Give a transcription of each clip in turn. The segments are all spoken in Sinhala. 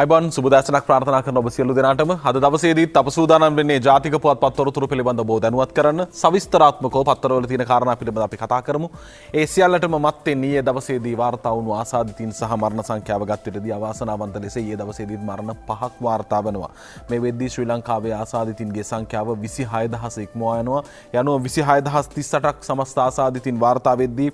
අයිබන් සුබදෑසනක් ප්‍රාර්ථනා කරන ඔබ සියලු දෙනාටම අද දවසේදීත් අප සූදානම් වෙන්නේ ජාතික පුවත්පත් තොරතුරු පිළිබඳව ඔබ දැනුවත් කරන්න සවිස්තරාත්මකව පත්තරවල තියෙන කාරණා පිළිබඳව අපි කතා කරමු. ඒ සියල්ලටම මත්තෙන් ඊයේ දවසේදී වාර්තා වුණු ආසාදිතින් සහ මරණ සංඛ්‍යාව ගත් විටදී අවාසනාවන්ත ලෙස ඊයේ දවසේදීත් මරණ 5ක් වාර්තා වෙනවා. මේ වෙද්දී ශ්‍රී ලංකාවේ ආසාදිතින්ගේ සංඛ්‍යාව 26000 ඉක්මවා යනවා. යනුව 26038ක් සමස්ත ආසාදිතින් වාර්තා වෙද්දී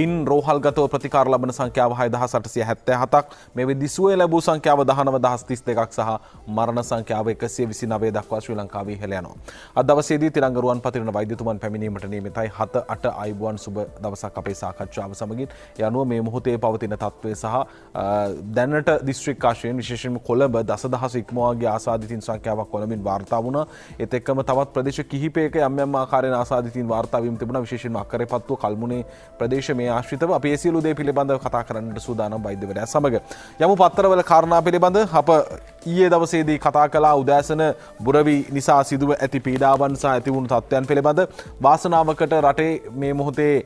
ඉන් රෝහල්ගතව ප්‍රතිකාර ලබන සංඛ්‍යාව 6877ක්. මේ වෙද්දී සුවය ලැබූ සංඛ්‍යාව 19032ක් සහ මරණ සංඛ්‍යාව 129 දක්වා ශ්‍රී ලංකාවේ ඉහළ යනවා. අද දවසේදී තිරංග රුවන්පතිරණ වෛද්‍යතුමන් පැමිණීමට නියමිතයි. 7-8 අයිබුවන් සුබ දවසක් අපේ සාකච්ඡාව සමගින්. යනුව මේ මොහොතේ පවතින තත්ත්වය සහ දැනට දිස්ත්‍රික් ආශ්‍රයෙන් විශේෂයෙන්ම කොළඹ දසදහස ඉක්මවාගේ ආසාදිතින් සංඛ්‍යාවක් කොළඹින් වාර්තා වුණා. ඒත් එක්කම තවත් ප්‍රදේශ කිහිපයක යම් යම් ආකාරයෙන් ආසාදිතින් වාර්තා වීම තිබුණා. විශේෂයෙන්ම අක්කරේපත්තුව කල්මුනේ ප්‍රදේශ මේ ආශ්‍රිතව අපි ඒ සියලු දේ පිළිබඳව කතා කරන්නට සූදානම් වෛද්‍යවරයා සමග. යමු පත්තරවල කාරණා පිළිබඳ අප ඊයේ දවසේදී කතා කළා උදෑසන බුරවි නිසා සිදුව ඇති පීඩාවන් සහ ඇති වුණු තත්ත්වයන් පිළිබඳ. වාසනාවකට රටේ මේ මොහොතේ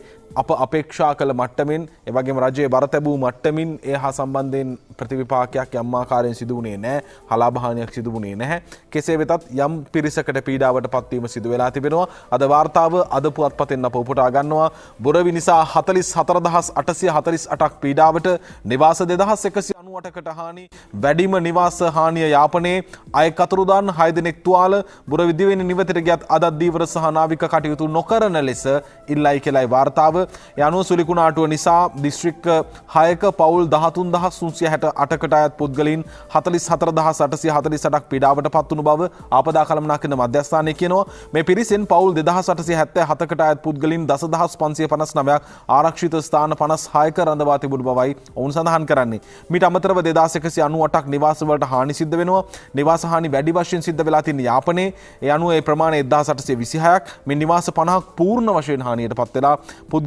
අප අපේක්ෂා කළ මට්ටමින් එවැගේම රජයේ බර තැබූ මට්ටමින් ඒ හා සම්බන්ධයෙන් ප්‍රතිවිපාකයක් යම් ආකාරයෙන් සිදු වුණේ නැහැ. හලාබහානියක් සිදු වුණේ නැහැ. කෙසේ වෙතත් යම් පිරිසකට පීඩාවට පත්වීම සිදු වෙලා තිබෙනවා. අද වාර්තාව අද පුවත්පතෙන් අප උපුටා ගන්නවා. බුරවි නිසා 44848ක් පීඩාවට, නිවාස 2198කට හානි, වැඩිම නිවාස හානිය යාපනයේ, අය කතුරුදාන් 6 දෙනෙක් තුවාල. බුරවි දිවෙන නිවතට ගියත් අදත් දීවර සහ නාවික කටයුතු නොකරන ලෙස ඉල්ලයි කියලායි වාර්තාව. යනුව සුලිකුණාටුව නිසා දිස්ත්‍රික්ක 6ක පවුල් 13368කට අයත් පුද්ගලයන් 44848ක් පීඩාවට පත් වුණු බව ආපදා කළමනාකරන මධ්‍යස්ථානය කියනවා. මේ පිරිසෙන් පවුල් 2877කට අයත් පුද්ගලයන් 10559ක් ආරක්ෂිත ස්ථාන 56ක රඳවා තිබුණු බවයි ඔවුන් සඳහන් කරන්නේ. මීට අමතරව 2198ක් නිවාස වලට හානි සිද්ධ වෙනවා. නිවාස හානි වැඩි වශයෙන් සිද්ධ වෙලා තියෙන යාපනයේ. ඒ අනුව ඒ ප්‍රමාණය 1826ක්. මේ නිවාස 50ක් පූර්ණ වශයෙන් හානියට පත් වෙලා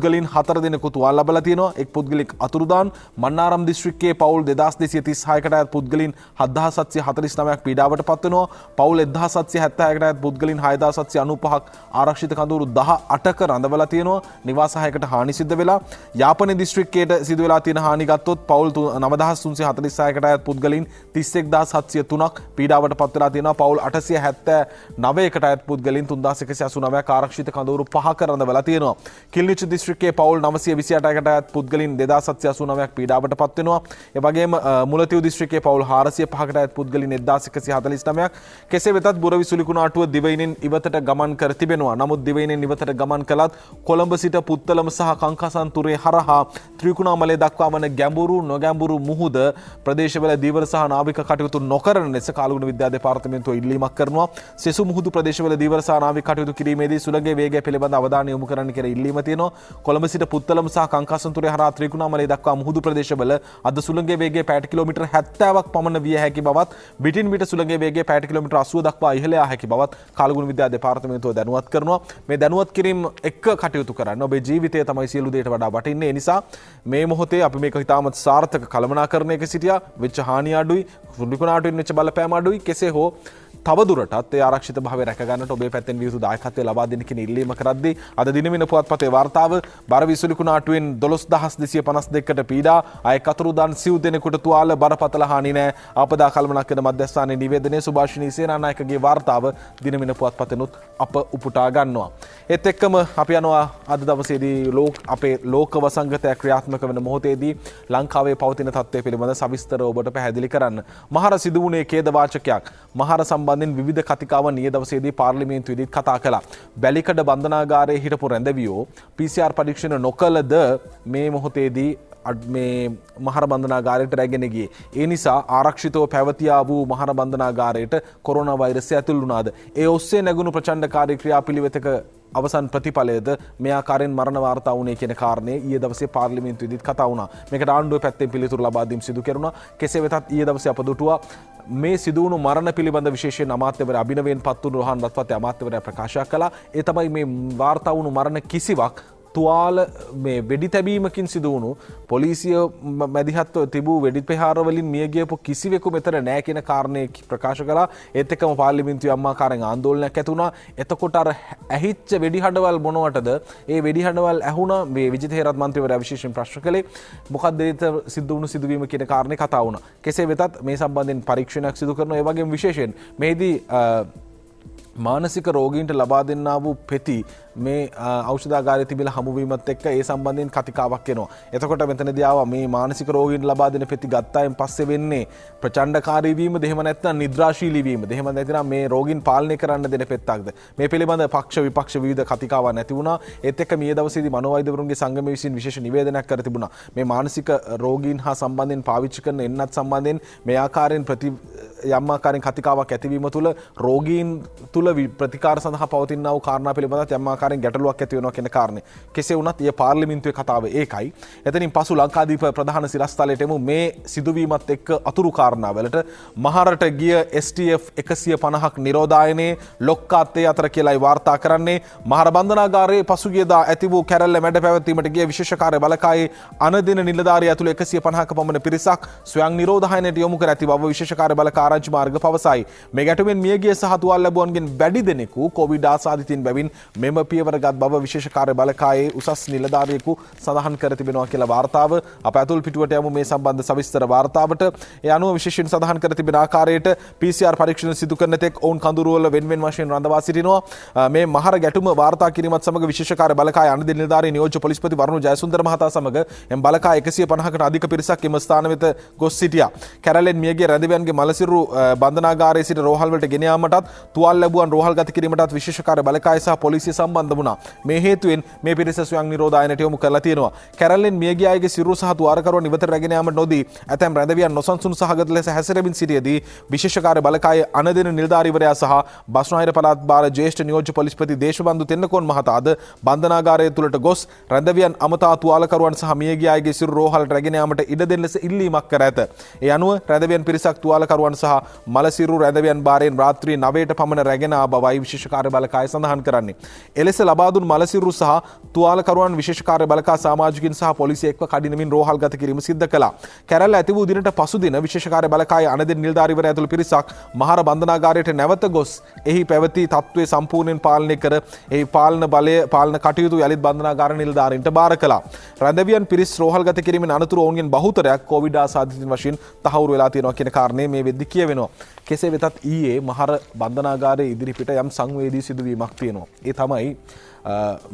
පුද්ගලයන් 4 දෙනෙකු තුවාල ලබලා තියෙනවා. එක් පුද්ගලෙක් අතුරුදාන්. මන්නාරම් දිස්ත්‍රික්කයේ පවුල් 2236කට අයත් පුද්ගලයන් 7749ක් පීඩාවට පත් වෙනවා. පවුල් 1776කට අයත් පුද්ගලයන් 6795ක් ආරක්ෂිත කඳවුරු 18ක රඳවලා තියෙනවා. නිවාස 6කට හානි සිද්ධ වෙලා. යාපනයේ දිස්ත්‍රික්කයට සිදු වෙලා තියෙන හානි ගත්තොත් පවුල් 9346කට අයත් පුද්ගලයන් 31703ක් පීඩාවට පත් වෙලා තියෙනවා. පවුල් 879කට අයත් පුද්ගලයන් 3189ක් ආරක්ෂිත කඳවුරු 5ක රඳවලා තියෙනවා. කිල්නිච්ච දිස්ත්‍රික්කයේ පවුල් 928කට අයත් පුද්ගලයන් 2789ක් පීඩාවට පත් වෙනවා. ඒ වගේම මුලතිව් දිස්ත්‍රික්කයේ පවුල් 405කට අයත් පුද්ගලයන් 1149ක්. කෙසේ වෙතත් බුරවි සුලිකුණාටුව දිවයිනෙන් ඉවතට ගමන් කර තිබෙනවා. නමුත් දිවයිනෙන් ඉවතට ගමන් කළත් කොළඹ සිට පුත්තලම සහ කංකසන්තුරේ හරහා ත්‍රිකුණාමලය දක්වා වන ගැඹුරු නොගැඹුරු මුහුද ප්‍රදේශවල දීවර සහ නාවික කටයුතු නොකරන ලෙස කාලගුණ විද්‍යා දෙපාර්තමේන්තුව ඉල්ලීමක් කරනවා. සෙසු මුහුදු ප්‍රදේශවල දීවර සහ නාවික කටයුතු කිරීමේදී සුළඟේ වේගය පිළිබඳ අවධානය යොමු කරන්න කියලා ඉල්ලීම තියෙනවා. කොළඹ සිට පුත්තලම සහ කංකසන්තුරේ හරහා ත්‍රිකුණාමලය දක්වා මුහුදු ප්‍රදේශවල අද සුළඟේ වේගය පැයට කිලෝමීටර් 70ක් පමණ විය හැකි බවත්, විටින් විට සුළඟේ වේගය පැයට කිලෝමීටර් 80 දක්වා ඉහළ යා හැකි බවත් කාලගුණ විද්‍යා දෙපාර්තමේන්තුව දැනුවත් කරනවා. මේ දැනුවත් කිරීම එක්ක කටයුතු කරන්න. ඔබේ ජීවිතය තමයි සියලු දේට වඩා වටින්නේ. ඒ නිසා මේ මොහොතේ අපි මේක ඉතාමත් සාර්ථක කළමනාකරණයක සිටියා. වෙච්ච හානිය අඩුයි, සුලිකුණාටුවෙන් වෙච්ච බලපෑම අඩුයි. කෙසේ හෝ තවදුරටත් ඒ ආරක්ෂිත භාවය රැක ගන්නට ඔබේ පැත්තෙන් විය යුතු දායකත්වය ලබා දෙන්න කියන ඉල්ලීම කරද්දී අද දිනමින පුවත්පතේ වාර්තාව බරවි සුලිකුණාටුවෙන් 12252කට පීඩා, අය කතුරුදාන් සිව් දෙනෙකුට තුවාල, බරපතල හානි නැහැ. ආපදා කළමනාකරන මධ්‍යස්ථානයේ නිවේදනයේ සුභාෂිනී සේනානායකගේ වාර්තාව දිනමින පුවත්පතෙනුත් අප උපුටා ගන්නවා. ඒත් එක්කම අපි යනවා අද දවසේදී අපේ ලෝක වසංගතය ක්‍රියාත්මක වෙන මොහොතේදී ලංකාවේ පවතින තත්ත්වය පිළිබඳ සවිස්තර ඔබට පැහැදිලි කරන්න. මහර සිදු වුණේ ඛේදවාචකයක්. මහර සම්බන්ධයෙන් විවිධ කතිකාවන් ඊයේ දවසේදී පාර්ලිමේන්තුවේදී කතා කළා. වැලිකඩ බන්ධනාගාරයේ හිටපු රැඳවියෝ PCR පරීක්ෂණ නොකළද මේ මොහොතේදී මේ මහර බන්ධනාගාරයට රැගෙන ගියේ. ඒ නිසා ආරක්ෂිතව පැවතියා වූ මහර බන්ධනාගාරයට කොරෝනා වෛරසය ඇතුල් වුණාද? ඒ ඔස්සේ නැගුණු ප්‍රචණ්ඩකාරී ක්‍රියාපිළිවෙතක අවසන් ප්‍රතිඵලයද මේ ආකාරයෙන් මරණ වාර්තා වුණේ කියන කාරණේ ඊයේ දවසේ පාර්ලිමේන්තුවේදීත් කතා වුණා. මේකට ආණ්ඩුවේ පැත්තෙන් පිළිතුරු ලබා දීම සිදු කෙරුණා. කෙසේ වෙතත් ඊයේ දවසේ අප දුටුවා මේ සිදුවුණු මරණ පිළිබඳ විශේෂයෙන් අමාත්‍යවරයා අභිනවයෙන් පත්තුණු රෝහන් රත්පත් අමාත්‍යවරයා ප්‍රකාශ කළා. ඒ තමයි මේ වාර්තා වුණු මරණ කිසිවක් තුවාල මේ වෙඩි තැබීමකින් සිදු වුණු පොලිසිය මැදිහත්ව තිබූ වෙඩි ප්‍රහාරවලින් මිය ගියපු කිසිවෙකු මෙතන නැහැ කියන කාරණේ ප්‍රකාශ කළා. ඒත් එක්කම පාර්ලිමේන්තුවේ අම්මාකාරයෙන් ආందోලනයක් ඇති වුණා. එතකොට අර ඇහිච්ච වෙඩි හඬවල් මොනවටද? ඒ වෙඩි හඬවල් ඇහුණා මේ විජිත හේරත් මන්ත්‍රීවරයා විශේෂයෙන් ප්‍රශ්න කළේ. මොකක්ද ඒත සිද්ධ වුණු සිදුවීම කියන කාරණේ කතා වුණා. කෙසේ වෙතත් මේ සම්බන්ධයෙන් පරීක්ෂණයක් සිදු කරනවා. ඒ වගේම විශේෂයෙන් මේදී මානසික රෝගීන්ට ලබා දෙන්නා වූ පෙති මේ ඖෂධාගාරයේ තිබිලා හමුවීමත් එක්ක ඒ සම්බන්ධයෙන් කතිකාවක් එනවා. එතකොට මෙතනදී ආවා මේ මානසික රෝගීන්ට ලබා දෙන පෙති ගත්තායින් පස්සේ වෙන්නේ ප්‍රචණ්ඩකාරී වීමද එහෙම නැත්නම් නිද්‍රාශීලී වීමද එහෙම නැත්නම් මේ රෝගීන් පාලනය කරන්න දෙන පෙත්තක්ද මේ පිළිබඳ පක්ෂ විපක්ෂ විවිධ කතිකාවන් නැති වුණා. ඒත් එක්ක මේ දවසේදී මනෝවෛද්‍යවරුන්ගේ සංගමය විසින් විශේෂ නිවේදනයක් කර තිබුණා. මේ මානසික රෝගීන් හා සම්බන්ධයෙන් පාවිච්චි කරන එන්නත් සම්බන්ධයෙන් මේ ආකාරයෙන් යම් ආකාරයෙන් කතිකාවක් ඇතිවීම තුළ රෝගීන් තුළ ප්‍රතිකාර සඳහා පවතිනා වූ කාරණා පිළිබඳව යම් ආකාරයෙන් ගැටලුවක් ඇති වෙනවා කියන කාරණේ. කෙසේ වුණත් ඊයේ පාර්ලිමේන්තුවේ කතාව ඒකයි. එතනින් පසු ලංකාදීප ප්‍රධාන සිරස්තලයට එමු මේ සිදුවීමත් එක්ක අතුරු කාරණාවලට මහරට ගිය STF 150ක් නිරෝධායනයේ ලොක්කාත්තේ අතර කියලායි වාර්තා කරන්නේ. මහර බන්ධනාගාරයේ පසුගියදා ඇති වූ කැරැල්ල මැඩ පැවැත්වීමට ගිය විශේෂ කාර්ය බලකායේ අනදින නිලධාරිය ඇතුළු 150ක පමණ පිරිසක් ස්වයං නිරෝධායනයට යොමු කර ඇති බව විශේෂ කාර්ය බලකාය ආරංචි මාර්ග පවසයි. මේ ගැටුමෙන් මියගිය සහ තුවාල ලැබුවන්ගෙන් වැඩි දෙනෙකු කොවිඩ් ආසාදිතින් බැවින් මෙම පියවරගත් බව විශේෂ කාර්ය බලකායේ උසස් නිලධාරියෙකු සඳහන් කර තිබෙනවා කියලා වාර්තාව. අප ඇතුල් පිටුවට යමු මේ සම්බන්ධ සවිස්තර වාර්තාවට. ඒ අනුව විශේෂයෙන් සඳහන් කර තිබෙන ආකාරයට PCR පරීක්ෂණ සිදු කරන තෙක් ඔවුන් කඳුරුවල වෙන්වෙන් වශයෙන් රඳවා සිටිනවා. මේ මහර ගැටුම වාර්තා කිරීමත් සමග විශේෂ කාර්ය බලකාය අනදින නිලධාරී නියෝජ්‍ය පොලිස්පති වරුණු ජයසුන්දර මහතා සමග එම් බලකාය 150කට අධික පිරිසක් එම ස්ථාන වෙත ගොස් සිටියා. කැරැල්ලෙන් මියගිය රැඳවියන්ගේ මලසිරු බන්ධනාගාරයේ සිට රෝහල් වලට ගෙන යාමටත් තුවාල ලැබුවන් රෝහල් ගත කිරීමටත් විශේෂ කාර්ය බලකාය සහ පොලිසිය සම්බන්ධ වුණා. මේ හේතුවෙන් මේ පිරිස ස්වයං නිරෝධායනයට යොමු කරලා තියෙනවා. කැරැල්ලෙන් මියගිය අයගේ සිරුරු සහ තුවාලකරුවන් ඉවතට රැගෙන යාමට නොදී ඇතැම් රැඳවියන් නොසන්සුන් සහගත ලෙස හැසිරෙමින් සිටියේදී විශේෂ කාර්ය බලකායේ අනදින නිලධාරීවරයා සහ බස්නාහිර පළාත් භාර ජ්‍යෙෂ්ඨ නියෝජ්‍ය පොලිස්පති දේශබන්දු තෙන්නකෝන් මහතාද බන්ධනාගාරය තුළට ගොස් රැඳවියන් අමතා තුවාලකරුවන් සහ මියගිය අයගේ සිරුරු රෝහලට රැගෙන යාමට ඉඩ දෙන ලෙස ඉල්ලීමක් කර ඇත. ඒ අනුව රැඳවියන් පිරිසක් තුවාලකරුවන් සහ මලසිරු රැඳවියන් භාරයෙන් රාත්‍රී 9ට පමණ රැගෙන ආ බවයි විශේෂ කාර්ය බලකාය සඳහන් කරන්නේ. එලෙස ලබා දුන් මලසිරු සහ තුවාලකරුවන් විශේෂ කාර්ය බලකා සමාජිකින් සහ පොලිසිය එක්ව කඩිනමින් රෝහල් ගත කිරීම සිද්ධ කළා. කැරැල්ල ඇති වූ දිනට පසු දින විශේෂ කාර්ය බලකායේ අනදින නිලධාරීවරයා ඇතුළු පිරිසක් මහර බන්ධනාගාරයට නැවත ගොස් එහි පැවති තත්ත්වය සම්පූර්ණයෙන් පාලනය කර එහි පාලන කටයුතු යළිත් බන්ධනාගාර නිලධාරීන්ට බාර කළා. රැඳවියන් පිරිස් රෝහල් ගත කිරීමෙන් අනතුරු ඔවුන්ගෙන් බහුතරයක් කොවිඩ් ආසාදිතින් වශයෙන් තහවුරු වෙලා තියෙනවා කියන කාරණේ මේ වෙද්දි කියවෙනවා. කෙසේ වෙතත් ඊයේ මහර බන්ධනාගාරයේ ඉදිරිපිට යම් සංවේදී සිදුවීමක් තියෙනවා. ඒ තමයි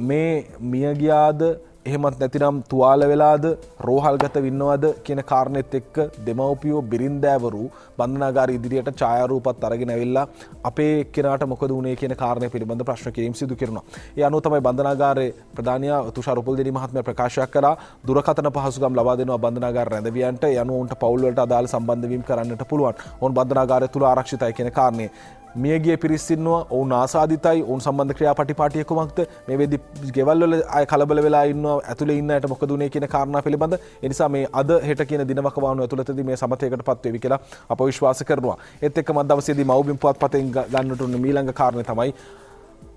මේ මියගියාද එහෙමත් නැතිනම් තුවාල වෙලාද රෝහල්ගත වින්නවද කියන කාරණෙත් එක්ක දෙමව්පියෝ බිරින්දෑවරු බන්ධනාගාර ඉදිරියට ඡායාරූපත් අරගෙන ඇවිල්ලා අපේ එක්කෙනාට මොකද වුනේ කියන කාරණය පිළිබඳ ප්‍රශ්න කිරීම සිදු කරනවා. ඒ අනුව තමයි බන්ධනාගාරයේ ප්‍රධානියා තුෂාර උපුල්දෙනි මහත්මයා ප්‍රකාශ කළා දුරකථන පහසුකම් ලබා දෙනවා බන්ධනාගාර රැඳවියන්ට. ඒ අනුව උන්ට පවුල් වලට අදාළ සම්බන්ධ වීම කරන්නට පුළුවන්. ඔවුන් බන්ධනාගාරය තුල ආරක්ෂිතයි කියන කාරණේ. මියගිය පිරිස් ඉන්නවා ඔවුන් ආසාදිතයි ඔවුන් සම්බන්ධ ක්‍රියාපටිපාටිය කුමක්ද මේ වෙද්දි ගෙවල් වල අය කලබල වෙලා ඉන්නවා ඇතුලේ ඉන්න අයට මොකද උනේ කියන කාරණා පිළිබඳ ඒ නිසා මේ අද හෙට කියන දිනවකවානුව ඇතුළතදී මේ සමතයකටපත් වෙවි කියලා අප විශ්වාස කරනවා. ඒත් එක්කම දවසේදී මව්බිම් පුවත්පතෙන් ගන්නට උන ඊළඟ කාරණේ තමයි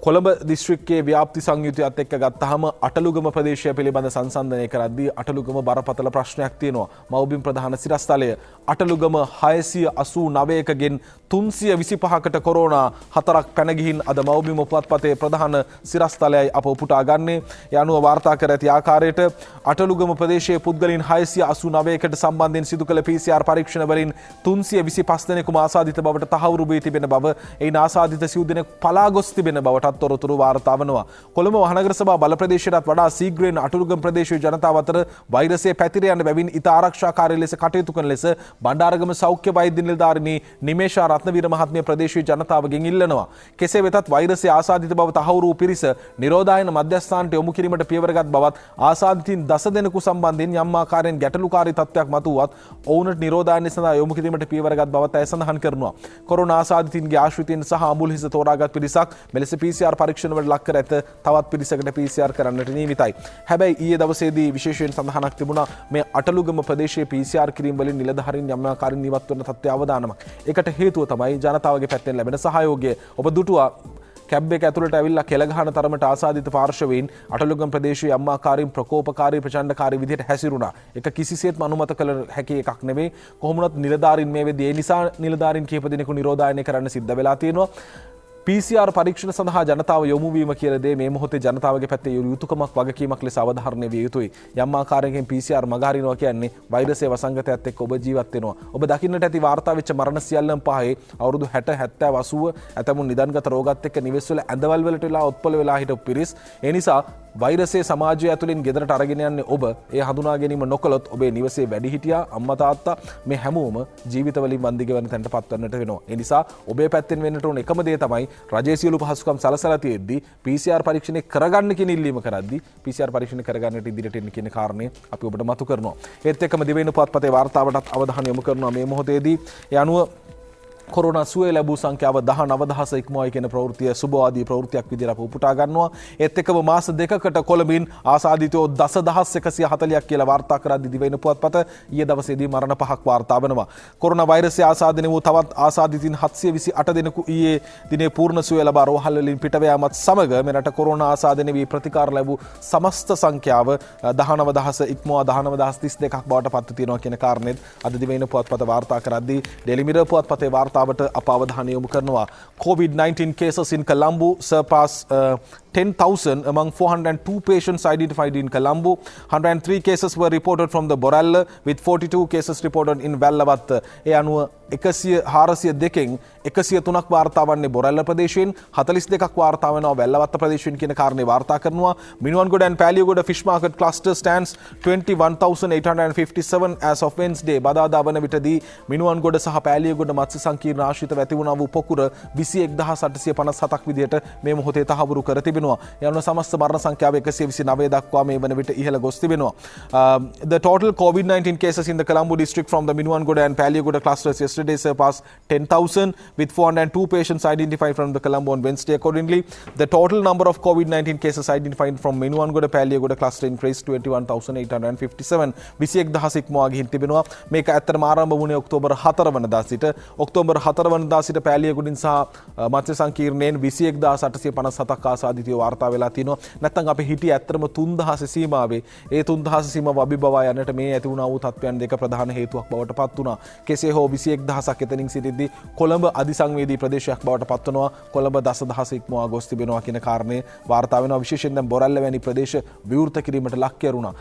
කොළඹ දිස්ත්‍රික්කයේ ව්‍යාප්ති සංයුතියත් එක්ක ගත්තාම අටලුගම ප්‍රදේශය පිළිබඳ සංසන්දනය කරද්දී අටලුගම බරපතල ප්‍රශ්නයක් තියෙනවා. මව්බිම් ප්‍රධාන සිරස්තලය අටලුගම 689කගෙන් 325කට කොරෝනා 4ක් පැන ගිහින් අද මව්බිම පුවත්පතේ ප්‍රධාන සිරස්තලයයි අප උපුටා ගන්නේ. ඒ අනුව වාර්තා කර ඇති ආකාරයට අටලුගම ප්‍රදේශයේ පුද්ගලයන් 689කට සම්බන්ධයෙන් සිදු කළ PCR පරීක්ෂණ වලින් 325 දෙනෙකුම ආසාදිත බවට තහවුරු වී තිබෙන බව එයින් ආසාදිත සිව් දෙනෙකු පලා ගොස් තිබෙන බවට තොරතුරු වාර්තා වනවා. කොළඹ මහනගර සභා බල ප්‍රදේශයටත් වඩා ශීඝ්‍රයෙන් අටලුගම ප්‍රදේශයේ ජනතාව අතර වෛරසය පැතිර යන බැවින් ඉතා ආරක්ෂාකාරී ලෙස කටයුතු කරන ලෙස බණ්ඩාරගම සෞඛ්‍ය වෛද්‍ය නිලධාරිනී නිමේෂා රත්නවීර මහත්මිය ප්‍රදේශීය ජනතාවගෙන් ඉල්ලනවා. කෙසේ වෙතත් වෛරසය ආසාදිත බව තහවුරු වූ පිරිස නිරෝධායන මධ්‍යස්ථානට යොමු කිරීමට පියවරගත් බවත් ආසාදිතින් 10 දෙනෙකු සම්බන්ධයෙන් යම් ආකාරයෙන් ගැටලුකාරී තත්ත්වයක් මතුවත් ඔවුන්ට නිරෝධායන සඳහා යොමු කිරීමට පියවරගත් බවත් ඇය සඳහන් කරනවා. කොරෝනා ආසාදිතින්ගේ ආශ්‍රිතයින් සහ අමුල් හිස තෝරාගත් පිරිසක් මෙලෙස PCR පරීක්ෂණ වලට ලක් කර ඇත. තවත් පිරිසකට PCR කරන්නට නියමිතයි. හැබැයි ඊයේ දවසේදී විශේෂයෙන් සඳහනක් තිබුණා මේ අටලුගම ප්‍රදේශයේ PCR කිරීම වලින් නිලධාරීන් යම් ආකාරයෙන් ඉවත් වන තත්ත්වය අවදානමක්. ඒකට හේතුව තමයි ජනතාවගේ පැත්තෙන් ලැබෙන සහයෝගය. ඔබ දුටුවා කැබ් එක ඇතුළට ඇවිල්ලා කෙල ගහන තරමට ආසාදිත පාර්ශවීන් අටලොගම් ප්‍රදේශයේ අම්මාකාරීන් ප්‍රකෝපකාරී ප්‍රචණ්ඩකාරී විදිහට හැසිරුණා. ඒක කිසිසේත්ම අනුමත කළ හැකි එකක් නෙවෙයි. කොහොමුණත් නිලධාරීන් මේ වෙද්දී ඒ නිසා නිලධාරීන් කීප දෙනෙකු නිරෝධායනය කරන්න සිද්ධ වෙලා තියෙනවා. PCR පරීක්ෂණ සඳහා ජනතාව යොමු වීම කියන දේ මේ මොහොතේ ජනතාවගේ පැත්තේ යුතුයකමක් වගකීමක් ලෙස අවධාරණය විය යුතුයි. යම් ආකාරයකින් PCR මගහරිනවා කියන්නේ වෛරසයේ වසංගතයත් එක්ක ඔබ ජීවත් වෙනවා. ඔබ දකින්නට ඇති වාර්තා වෙච්ච මරණ සියල්ලම පහේ අවුරුදු 60 70 80 ඇතමුන් නිදන්ගත රෝගات එක්ක නිවෙස් වල ඇඳවල් වලට වෙලා ඔත්පල වෙලා හිටපු පිරිස්. ඒ නිසා වෛරසයේ සමාජය ඇතුලින් ගෙදරට අරගෙන යන්නේ ඔබ. ඒ හඳුනා ගැනීම නොකළොත් ඔබේ නිවසේ වැඩිහිටියා අම්මා තාත්තා මේ හැමෝම ජීවිතවලින් වන්දි ගෙවන තැනට පත්වන්නට වෙනවා. ඒ නිසා ඔබේ පැත්තෙන් වෙන්නට ඕන එකම දේ තමයි රජයේ සියලු පහසුකම් සලසලා තියෙද්දී PCR පරීක්ෂණය කරගන්න කියන ඉල්ලීම කරද්දී PCR පරීක්ෂණ කරගන්නට ඉදිරියට එන්න කියන කාරණේ අපි ඔබට මතු කරනවා. ඒත් එක්කම දිවයින පුවත්පතේ වාර්තාවටත් අවධානය යොමු කරනවා මේ මොහොතේදී. ඒ අනුව කොරෝනා සුවය ලැබූ සංඛ්‍යාව 19,000 ඉක්මවයි කියන ප්‍රවෘත්තිය සුබවාදී ප්‍රවෘත්තියක් විදිහට අප උපුටා ගන්නවා. ඒත් එක්කම මාස දෙකකට කොළඹින් ආසාදිතයෝ 10,140ක් කියලා වාර්තා කරද්දී දිවයින පුවත්පත ඊයේ දවසේදී මරණ 5ක් වාර්තා වෙනවා. කොරෝනා වෛරසය ආසාදනය වූ තවත් ආසාදිතින් 728 දෙනෙකු ඊයේ දිනේ පූර්ණ සුවය ලබා රෝහල් වලින් පිටව යාමත් සමග මෙරට කොරෝනා ආසාදනය වී ප්‍රතිකාර ලැබූ සමස්ත සංඛ්‍යාව 19,000 ඉක්මවා 19,032ක් බවට පත් තියෙනවා කියන කාරණේත් අද දිවයින පුවත්පත වාර්තා කරද්දී ඩේලි මිරර් පුවත්පතේ වාර්තාවට අප අවධානය යොමු කරනවා. COVID-19 cases in Colombo surpass 10,000 among 402 patients identified in Colombo. 103 cases were reported from the Borella with 42 cases reported in Vellavatta. ඒ අනුව 402කින් 103ක් වාර්තා වන්නේ බොරැල්ල ප්‍රදේශයෙන් 42ක් වාර්තා වෙනවා වැල්ලවත්ත ප්‍රදේශයෙන් කියන කාරණේ වාර්තා කරනවා. Minuwangoda and පැලියගොඩ fish market cluster stands 21,857 as of Wednesday. බදාදා වන විටදී මිනුවන්ගොඩ සහ පැලියගොඩ මත්ස්‍ය සංකීර්ණ ආශ්‍රිතව ඇති වුණා වූ පොකුර 21,857ක් විදිහට මේ මොහොතේ තහවුරු කර තිබෙනවා. ඒ අනුව සමස්ත මරණ සංඛ්‍යාව 129 දක්වා මේ වන විට ඉහළ ගොස් තිබෙනවා. The total COVID-19 cases in the Colombo district from the Minuwangoda and Palyagoda clusters yesterday surpassed 10,000 with 402 patients identified from the Colombo on Wednesday. Accordingly, the total number of COVID-19 cases identified from Minuwangoda Palyagoda cluster increased to 21,857. 21,000 ඉක්මවා ගිහින් තිබෙනවා. මේක ඇත්තටම ආරම්භ වුණේ ඔක්තෝබර් 4 වෙනිදා සිට. ඔක්තෝබර් 4 වෙනිදා සිට පැලියගොඩින් සහ මත්ස්‍ය සංකීර්ණයෙන් 21,857ක් ආසාදිතයෝ වාර්තා වෙලා තිනවා. නැත්නම් අපි හිටියේ ඇත්තටම 3,000 සීමාවේ. ඒ 3,000 සීමාව අභිබවා යන්නට මේ ඇති වුණා වූ තත්ත්වයන් දෙක ප්‍රධාන හේතුවක් බවට පත් වුණා. කෙසේ හෝ 21,000ක් එතනින් සිටිද්දී කොළඹ අධිසංවේදී ප්‍රදේශයක් බවට පත් වෙනවා. කොළඹ 10,000 ඉක්මවා ගොස් තිබෙනවා කියන කාරණේ වාර්තා වෙනවා. විශේෂයෙන් දැන් බොරැල්ල වැනි ප්‍රදේශ විවෘත කිරීමට ලක් කරුණා.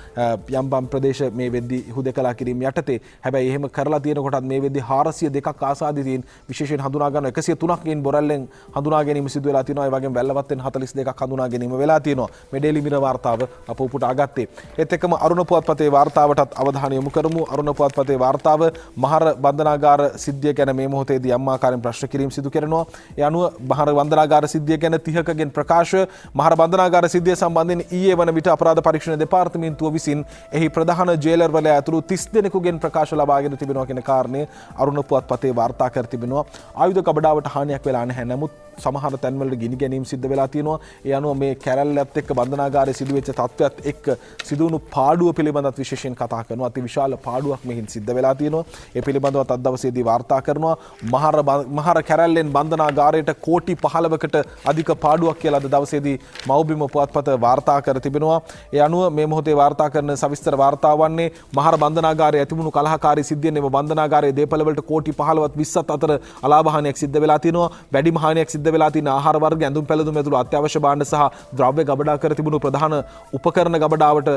යම් ප්‍රදේශ මේ වෙද්දී හුදකලා කිරීම යටතේ. හැබැයි එහෙම කරලා තියෙන කොටත් මේ වෙද්දී 402ක් ආසාදිතයින් විශේෂයෙන් හඳුනා ගන්න 103ක් ගෙන් බොරැල්ලෙන් හඳුනා ගැනීම සිදු වෙලා තියෙනවා. ඒ වගේම වැල්ලවත්තෙන් 42ක් හඳුනා ගැනීම වෙලා තියෙනවා. මේ ඩේලි මිරර් වාර්තාව අප උපුටා ගත්තේ. ඒත් එක්කම අරුණ පුවත්පතේ වාර්තාවටත් අවධානය යොමු කරමු. අරුණ පුවත්පතේ වාර්තාව මහර බන්ධනාගාර සිද්ධිය ගැන මේ මොහොතේදී යම් ආකාරයෙන් ප්‍රශ්න කිරීම සිදු කරනවා. ඒ අනුව මහර බන්ධනාගාර සිද්ධිය ගැන 30කගෙන් ප්‍රකාශ මහර බන්ධනාගාර සිද්ධිය සම්බන්ධයෙන් ඊයේ වන විට අපරාධ පරීක්ෂණ දෙපාර්තමේන්තුව විසින් එහි ප්‍රධාන ජේලර්වල ඇතුළු 30 දෙනෙකුගෙන් ප්‍රකාශ ලබාගෙන තිබෙනවා කියන කාරණය අරුණ පුවත්පතේ වාර්තා කර තිබෙනවා. ආයුධ කබඩාවට හානියක් වෙලා නැහැ. නමුත් සමහර තැන්වලට ගිනි ගැනීම් සිද්ධ වෙලා තියෙනවා. ඒ අනුව මේ කැරැල්ලත් එක්ක බන්ධනාගාරයේ සිදුවෙච්ච තත්ත්වයක් එක්ක සිදුවුණු පාඩුව පිළිබඳව විශේෂයෙන් කතා කරනවා. අති විශාල පාඩුවක් මෙහින් සිද්ධ වෙලා තියෙනවා. ඒ පිළිබඳව අද දවසේදී වාර්තා කරනවා. මහර කැරැල්ලෙන් බන්ධනාගාරයට කෝටි 15කට අධික පාඩුවක් කියලා අද දවසේදී මව්බිම පුවත්පත වාර්තා කර තිබෙනවා. ඒ අනුව මේ මොහොතේ වාර්තා කරන සවිස්තර වාර්තාව වන්නේ මහර බන්ධනාගාරයේ ඇතිවුණු කලහකාරී සිද්ධියෙන් එම බන්ධනාගාරයේ දේපළ වලට කෝටි 15ත් 20ත් අතර අලාභ සිද්ධ වෙලා තියෙනවා. වැඩිම හානියක් සිද්ධ වෙලා තියෙන ආහාර වර්ග ඇඳුම් පැළඳුම් ඇතුළු අත්‍යවශ්‍ය භාණ්ඩ සහ ද්‍රව්‍ය ගබඩා කර තිබුණු ප්‍රධාන උපකරණ ගබඩාවට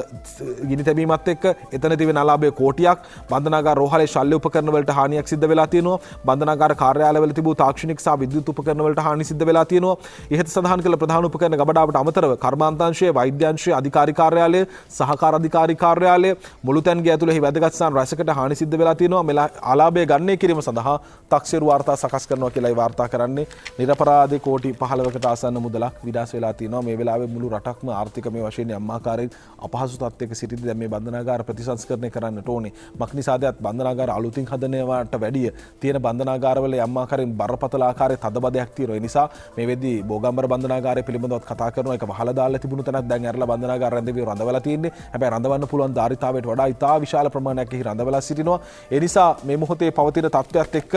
ගිනි තැබීමත් එක්ක එතන තිබෙන අලාභය කෝටියක්. බන්ධනාගාර රෝහලේ ශල්‍ය උපකරණ වලට හානියක් සිද්ධ වෙලා තියෙනවා. බන්ධනාගාර කාර්යාලවල තිබූ තාක්ෂණික සහ විද්‍යුත් උපකරණ වලට හානි සිද්ධ වෙලා තියෙනවා. ඉහත සඳහන් කළ ප්‍රධාන උපකරණ ගබඩාවට අමතරව කර්මාන්තාංශයේ වෛද්‍යාංශයේ අධිකාරී කාර්යාලය සහකාර අධිකාරී කාර්යාලය මුළුතැන්ගේ ඇතුළේ වැදගත් ස්ථාන රැසකට හානි සිද්ධ වෙලා තියෙනවා. මෙලා ආලාභය ගන්නේ කිරීම සඳහා තක්සේරු වාර්තා සකස් කරනවා කියලායි වාර්තා කරන්නේ. නිරපරාධ කෝටි 15කට ආසන්න මුදලක් විනාශ වෙලා තියෙනවා. මේ වෙලාවේ මුළු රටක්ම ආර්ථිකමය වශයෙන් යම් ආකාරයෙන් අපහසු තත්ත්වයක සිටිද්දී දැන් මේ බන්ධනාගාර ප්‍රතිසංස්කරණය කරන්නට ඕනේ. මක්නිසාදයක් බන්ධනාගාර අලුතින් හදනවට වැඩිය තියෙන බන්ධනාගාරවල යම් ආකාරයෙන් බරපතල ආකාරයේ තදබදයක් තියෙනවා. ඒ නිසා මේ වෙද්දී බෝගම්බර බන්ධනාගාරය පිළිබඳව කතා කරනවා. ඒක වහලා දාලා තිබුණු තැනක් දැන් ඇරලා බන්ධනාගාර රැඳවිව රඳවලා තියෙන්නේ. හැබැයි රඳවන්න පුළුවන් ධාරිතාවයට වඩා ඉතා විශාල ප්‍රමාණයක් එහි රඳවලා සිටිනවා. ඒ නිසා මේ මොහොතේ පවතින තත්ත්වයක් එක්ක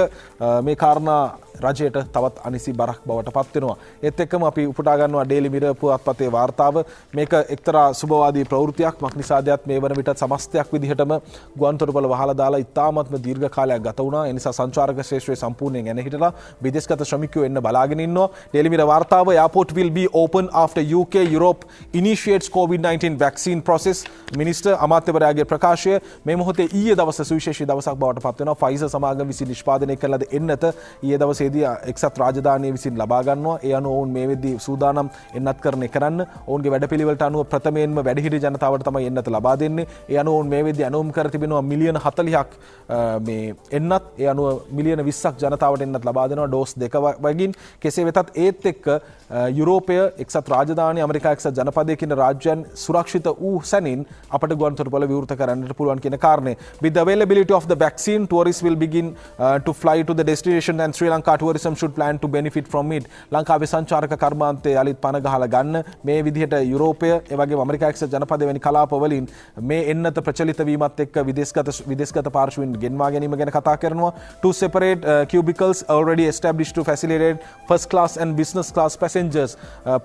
මේ කාරණා රජයට තවත් අනිසි බරක් බවට පත් වෙනවා. ඒත් එක්කම අපි උපුටා ගන්නවා ඩේලි මිරර් පුවත්පතේ වාර්තාව. මේක එක්තරා සුබවාදී ප්‍රවෘත්තියක්. මක්නිසාදයක් මේ වන විට සමස්තයක් විදිහටම ගුවන්තොටුපළ වහලා දාලා ඉතාමත්ම දීර්ඝ කාලයක් ගත වුණා. ඒ නිසා සංචාරක ශ්‍රේෂ්ඨය සම්පූර්ණයෙන් එන හිටලා විදේශගත ශ්‍රමිකයෝ එන්න බලාගෙන ඉන්නවා. ඩේලි මිරර් වාර්තාව airport will be open after UK Europe initiates COVID-19 vaccine process. Minister අමාත්‍යවරයාගේ ප්‍රකාශය මේ මොහොතේ ඊයේ දවසේ සුවිශේෂී දවසක් බවට පත් වෙනවා. ෆයිසර් සමාගම විසින් නිෂ්පාදනය කළද එන්නත ඊයේ දවසේදී එක්සත් රාජධානිය විසින් ලබා ගන්නවා. ඒ අනුව ඔවුන් මේ වෙද්දී සූදානම් එන්නත්කරණය කරන්න. ඔවුන්ගේ වැඩපිළිවෙලට අනුව ප්‍රථමයෙන්ම වැඩිහිටි ජනතාවට තමයි එන්නත ලබා දෙන්නේ. ඒ අනුව ඔවුන් මේ වෙද්දී අනුමත කර තිබෙනවා මිලියන 40ක් මේ එන්නත්. ඒ අනුව මිලියන 20ක් ජනතාවට එන්නත් ලබා දෙනවා ඩෝස් 2 වගින්. කෙසේ වෙතත් ඒත් එක්ක යුරෝපය එක්සත් රාජධානී ඇමරිකා එක්සත් ජනපදයේ කියන රාජ්‍යයන් සුරක්ෂිත වූ සැනින් අපට ගුවන්තොටුපළ විවෘත කරන්නට පුළුවන් කියන කාරණය. With the availability of the vaccine, tourists will begin to fly to the destination and Sri Lanka tourism should plan to benefit from it. ලංකාවේ සංචාරක කර්මාන්තය යලිත් පණ ගහලා ගන්න මේ විදිහට යුරෝපය ඒ වගේම ඇමරිකා එක්සත් ජනපදයේ වැනි කලාප වලින් මේ එන්නත ප්‍රචලිත වීමත් එක්ක විදේශගත පාර්ශවීන් ගෙන්වා ගැනීම ගැන කතා කරනවා. Two separate cubicles already established to facilitate first class and business class passengers.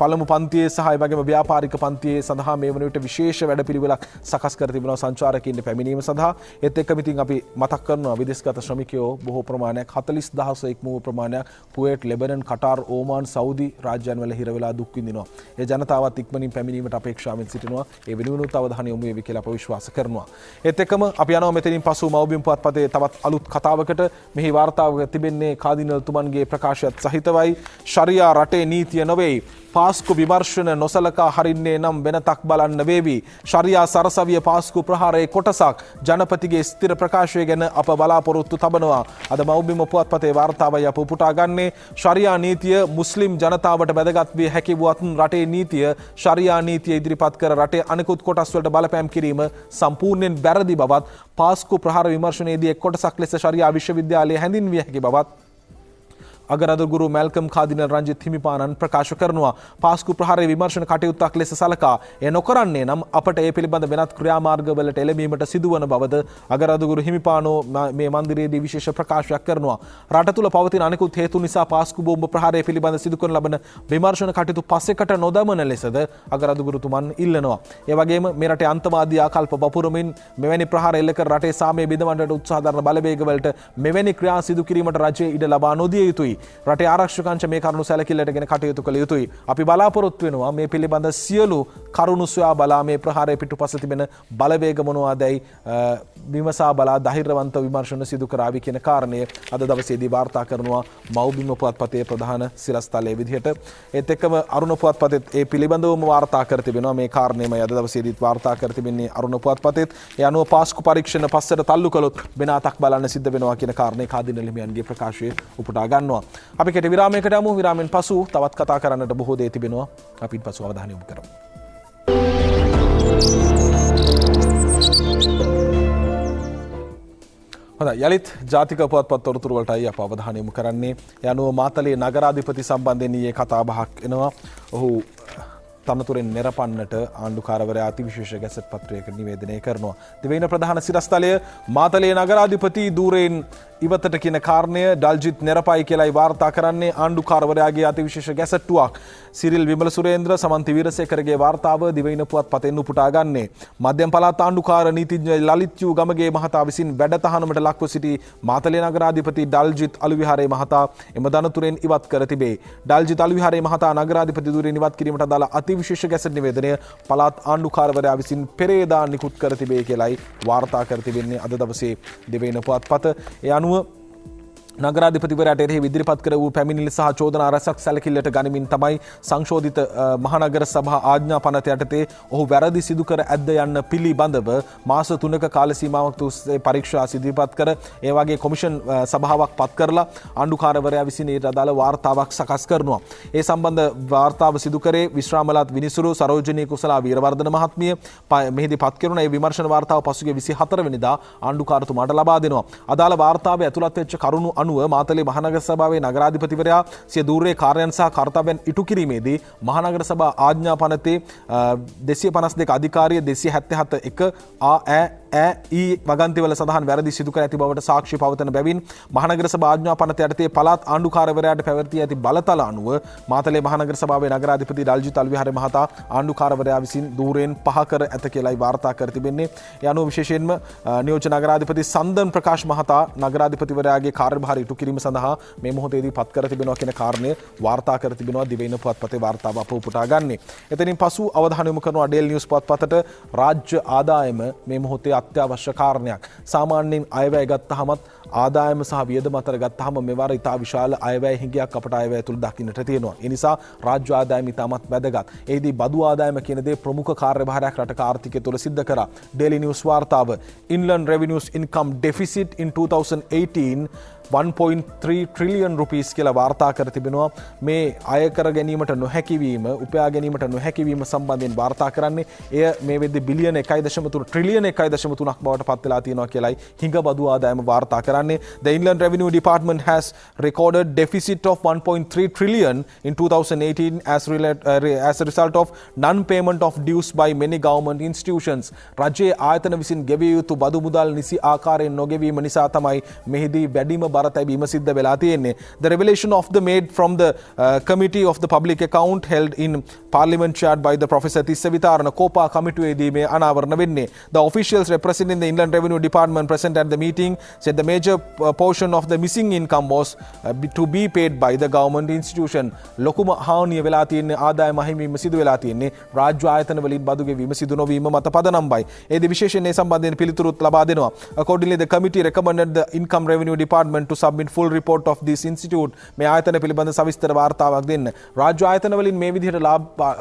පළමු පන්තියේ සහ ඒ වගේම ව්‍යාපාරික පන්තියේ සඳහා මේ වන විට විශේෂ වැඩපිළිවෙලක් සකස් කර තිබෙනවා සංචාරකයින්ට පැමිණීම සඳහා. ඒත් එක්කම ඉතින් අපි මතක් කරනවා විදේශගත ශ්‍රමිකයෝ බොහෝ ප්‍රමාණයක් 40000 ඉක්මවූ ප්‍රමාණයක් Kuwait, Lebanon, Qatar, Oman, Saudi රාජ්‍යයන්වල හිර වෙලා දුක් විඳිනවා. ඒ ජනතාවත් ඉක්මනින් පැමිණීමට අපේක්ෂාවෙන් සිටිනවා. ඒ වෙනුවෙනුත් අවධානය යොමු වේවි කියලා අප විශ්වාස කරනවා. ඒත් එක්කම අපි යනවා මෙතනින් පසු මව්බිම් පුවත්පතේ තවත් අලුත් කතාවකට. මෙහි වාර්තාවක තිබෙන්නේ කාදිනල් තුමන්ගේ ප්‍රකාශයත් සහිතවයි. ශරියා රටේ නීතිය නොවේ. පාස්කු විමර්ශන නොසලකා හරින්නේ නම් වෙනතක් බලන්න වේවි. ශරියා සරසවිය පාස්කු ප්‍රහාරයේ කොටසක්. ජනපතිගේ ස්ථිර ප්‍රකාශය ගැන අප බලාපොරොත්තු තබනවා. අද මව්බිම පුවත්පතේ වාර්තාවයි අප උපුටා ගන්නේ. ශරියා නීතිය මුස්ලිම් ජනතාවට වැදගත් විය හැකි වුවත් රටේ නීතිය ශරියා නීතිය ඉදිරිපත් කර රටේ අනෙකුත් කොටස් වලට බලපෑම් කිරීම සම්පූර්ණයෙන් වැරදි බවත් පාස්කු ප්‍රහාර විමර්ශනයේදී එක් කොටසක් ලෙස ශරියා විශ්වවිද්‍යාලය හැඳින්විය හැකි බවත් අගරාදුගුරු මැල්කම් කාදිනල් රංජිත් හිමිපාණන් ප්‍රකාශ කරනවා. පාස්කු ප්‍රහාරයේ විමර්ශන කටයුත්තක් ලෙස සලකා එය නොකරන්නේ නම් අපට ඒ පිළිබඳ වෙනත් ක්‍රියාමාර්ගවලට එළඹීමට සිදුවන බවද අගරාදුගුරු හිමිපාණෝ මේ මන්දිරයේදී විශේෂ ප්‍රකාශයක් කරනවා. රට තුළ පවතින අනෙකුත් හේතු නිසා පාස්කු බෝම්බ ප්‍රහාරය පිළිබඳ සිදු කරන ලබන විමර්ශන කටයුතු පස්සෙකට නොදමන ලෙසද අගරාදුගුරුතුමන් ඉල්ලනවා. ඒ වගේම මේ රටේ අන්තවාදී ආකල්ප වපුරමින් මෙවැනි ප්‍රහාර එල්ල කර රටේ සාමය බිඳවන්නට උත්සාහ දරන බලවේගවලට මෙවැනි ක්‍රියා සිදු කිරීමට රජය ඉඩ ලබා නොදිය යුතුයි. රටේ ආරක්ෂකංශ මේ කරුණු සැලකිල්ලට ගෙන කටයුතු කළ යුතුයි. අපි බලාපොරොත්තු වෙනවා මේ පිළිබඳ සියලු කරුණු සොයා බලා මේ ප්‍රහාරය පිටුපස තිබෙන බලවේග මොනවාදයි විමසා බලා ධෛර්යවන්ත විමර්ශන සිදු කරાવી කියන කාරණය අද දවසේදී වාර්තා කරනවා මව්බිම පුවත්පතේ ප්‍රධාන සිරස්තලයේ විදිහට. ඒත් එක්කම අරුණ පුවත්පතෙත් ඒ පිළිබඳවම වාර්තා කර තිබෙනවා. මේ කාරණේමයි අද දවසේදීත් වාර්තා කර තිබෙන්නේ අරුණ පුවත්පතෙත්. ඒ අනුව පාස්කු පරීක්ෂණ පස්සට තල්ලු කළොත් වෙනාතක් බලන්න සිද්ධ වෙනවා කියන කාරණේ කාදිනල් හිමියන්ගේ ප්‍රකාශය උපුටා ගන්නවා. අපි කෙටි විරාමයකට යමු. විරාමයෙන් පසු තවත් කතා කරන්නට බොහෝ දේ තිබෙනවා. අපි පසු අවධානය යොමු කරමු. හොඳයි, යලිත් ජාතික පුවත්පත් තොරතුරු වලටයි අප අවධානය යොමු කරන්නේ. ඒ අනුව මාතලේ නගරාධිපති සම්බන්ධයෙන් ඊයේ කතා බහක් එනවා. ඔහු තනතුරෙන් නිරපන්නට ආණ්ඩුකාරවරයා අතිවිශේෂ ගැසට් පත්‍රයක නිවේදනය කරනවා. දිවයින ප්‍රධාන සිරස්තලය මාතලේ නගරාධිපති ධූරයෙන් ඉවතට කියන කාරණය ඩල්ජිත් නිරපයි කියලායි වාර්තා කරන්නේ ආණ්ඩුකාරවරයාගේ අතිවිශේෂ ගැසට්ටුවක්. සිරිල් විමල සුරේන්ද්‍ර සමන්ති වීරසේකරගේ වාර්තාව දිවයින පුවත්පතෙන් උපුටා ගන්නේ. මධ්‍යම පළාත් ආණ්ඩුකාර නීතිඥ ලලිත් යූ ගමගේ මහතා විසින් වැඩතහනමට ලක්ව සිටි මාතලේ නගරාධිපති ඩල්ජිත් අලුවිහාරේ මහතා එම ධනතුරෙන් ඉවත් කර තිබේ. ඩල්ජිත් අලුවිහාරේ මහතා නගරාධිපති ධූරයෙන් ඉවත් කිරීමට අදාළ අතිවිශේෂ ගැසට් නිවේදනය පළාත් ආණ්ඩුකාරවරයා විසින් පෙරේදා නිකුත් කර තිබේ කියලායි වාර්තා කර තිබෙන්නේ අද දවසේ දිවයින පුවත්පත. ඒ අනුව නගරාධිපතිවරයාට එරෙහි ඉදිරිපත් කර වූ පැමිණිලි සහ චෝදනා රැසක් සැලකිල්ලට ගනිමින් තමයි සංශෝධිත මහනගර සභා ආඥා පනත යටතේ ඔහු වැරදි සිදු කර ඇද්ද යන්න පිළිබඳව මාස 3ක කාල සීමාවක් තුස්සේ පරීක්ෂා ඉදිරිපත් කර ඒ වගේ කොමිෂන් සභාවක් පත් කරලා ආණ්ඩුකාරවරයා විසින් ඊට අදාළ වාර්තාවක් සකස් කරනවා. ඒ සම්බන්ධ වාර්තාව සිදු කරේ විශ්‍රාමලත් විනිසුරු සරෝජනී කුසලා වීරවර්ධන මහත්මිය. මෙහිදී පත් කරන මේ විමර්ශන වාර්තාව පසුගිය 24 වෙනිදා ආණ්ඩුකාරතුමාට ලබා දෙනවා. අදාළ වාර්තාවේ ඇතුළත් වෙච්ච කරුණු අනුව මාතලේ මහනගර සභාවේ නගරාධිපතිවරයා සිය දූර්ය කාර්යයන් සහ කර්තව්‍යයන් ඉටු කිරීමේදී මහනගර සභා ආඥා පනතේ 252 අධිකාරිය 277 ඊ වගන්තිවල සඳහන් වැරදි සිදු කර ඇති බවට සාක්ෂි පවතන බැවින් මහනගර සභා ආඥා පනත යටතේ පළාත් ආණ්ඩුකාරවරයාට පැවැත්වී ඇති බලතල අනුව මාතලේ මහනගර සභාවේ නගරාධිපති රල්ජිත් අල්විහාර මහතා ආණ්ඩුකාරවරයා විසින් දූරයෙන් පහ කර ඇත කියලායි වාර්තා කර තිබෙන්නේ. ඒ අනුව විශේෂයෙන්ම නියෝජ්‍ය නගරාධිපති සන්දන් ප්‍රකාශ් මහතා නගරාධිපතිවරයාගේ කාර්යභාරය ඉටු කිරීම සඳහා මේ මොහොතේදී පත් කර තිබෙනවා කියන කාරණය වාර්තා කර තිබෙනවා දිවයින පුවත්පතේ වාර්තාව අප උපුටා ගන්නේ. එතනින් පසු අවධානය යොමු කරනවා ඩේල් නිවුස් පුවත්පතට රාජ්‍ය ආදායම මේ මොහොතේ අත්‍යවශ්‍ය කාරණයක්. සාමාන්‍යයෙන් අයවැය ගත්තහමත් ආදායම සහ වියදම අතර ගත්තහම මෙවර ඉතා විශාල අයවැය හිඟයක් අපට අයවැය තුළ දකින්නට තියෙනවා. ඒ නිසා රාජ්‍ය ආදායම ඉතාමත් වැදගත්. එහිදී බදු ආදායම කියන දේ ප්‍රමුඛ කාර්යභාරයක් රටක ආර්ථිකය තුළ සිද්ධ කරා. ඩේලි නිවුස් වාර්තාව Inland Revenues Income Deficit in 2018 1.3 trillion rupees කියලා වාර්තා කර තිබෙනවා. මේ අයකර ගැනීමට නොහැකිවීම උපයා ගැනීමට නොහැකිවීම සම්බන්ධයෙන් වාර්තා කරන්නේ එය මේ වෙද්දී බිලියන 1.3 ට්‍රිලියන 1.3ක් බවට පත් වෙලා තියෙනවා කියලායි හිඟ බදු ආදායම වාර්තා කරන්නේ. The Inland Revenue Department has recorded deficit of 1.3 trillion in 2018 as a result of non-payment of dues by many government institutions. රජයේ ආයතන විසින් ගෙවිය යුතු බදු මුදල් නිසි ආකාරයෙන් නොගෙවීම නිසා තමයි මෙහිදී වැඩිම බරතැබීම සිද්ධ වෙලා තියෙන්නේ. The revelation of the made from the committee of the public account held in parliament chaired by the professor Tissa Vitarana Kopa committee මේ අනාවරණ වෙන්නේ. The officials representing the Inland Revenue Department present at the meeting said the major portion of the missing income was to be paid by the government institution. ලොකුම හානිය වෙලා තියෙන්නේ ආදායම අහිමිවීම සිදු වෙලා තියෙන්නේ රාජ්‍ය ආයතන වලින් බදු ගෙවීම සිදු නොවීම මත පදනම්බයි. ඒදී විශේෂයෙන් මේ සම්බන්ධයෙන් පිළිතුරුත් ලබා දෙනවා. Accordingly the committee recommended the Income Revenue Department to submit full report of this institute. මේ ආයතන පිළිබඳ සවිස්තර වාර්තාවක් දෙන්න. රාජ්‍ය ආයතන වලින් මේ විදිහට